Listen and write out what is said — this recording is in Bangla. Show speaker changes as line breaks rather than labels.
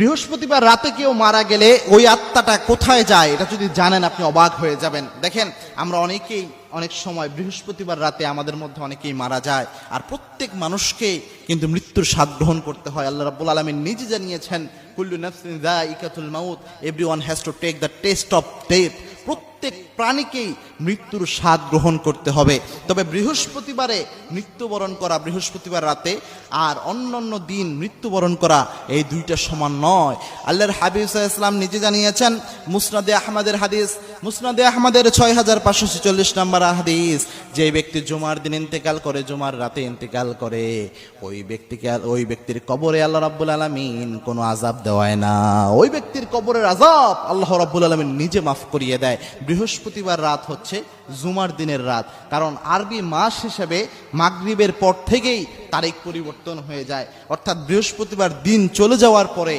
বৃহস্পতিবার রাতে কেউ মারা গেলে ওই আত্মাটা কোথায় যায় এটা যদি জানেন আপনি অবাক হয়ে যাবেন। দেখেন, আমরা অনেকেই অনেক সময় বৃহস্পতিবার রাতে আমাদের মধ্যে অনেকেই মারা যায়, আর প্রত্যেক মানুষকে কিন্তু মৃত্যুর স্বাদ গ্রহণ করতে হয়। আল্লাহ রাব্বুল আলামিন নিজে জানিয়েছেন, কুল্লু নাফসিন যায়িকাতুল মাউত, everyone has to take the test of death. প্রত্যেক প্রাণীকেই মৃত্যুর স্বাদ গ্রহণ করতে হবে। তবে বৃহস্পতিবারে মৃত্যুবরণ করা, বৃহস্পতিবার রাতে আর অন্যান্য দিন মৃত্যুবরণ করা, এই দুইটা সমান নয়। আল্লাহর হাবিব সাল্লাল্লাহু আলাইহি ওয়াসাল্লাম নিজে জানিয়েছেন, মুসনাদে আহমদের হাদিস, মুসনাদে আহমদের 6546 নম্বর হাদিস, যে ব্যক্তি জুমার দিন ইন্তেকাল করে, জুমার রাতে ইন্তেকাল করে, ওই ব্যক্তির কবরে আল্লাহ রাব্বুল আলামিন কোনো আযাব দেওয়ায় না। ওই ব্যক্তির কবরের আযাব আল্লাহ রাব্বুল আলামিন নিজে মাফ করিয়ে দেয়। বৃহস্পতিবার রাত হচ্ছে জুমার দিনের রাত, কারণ আরবি মাস হিসেবে মাগরিবের পর থেকেই তারিখ পরিবর্তন হয়ে যায়, অর্থাৎ বৃহস্পতিবার দিন চলে যাওয়ার পরে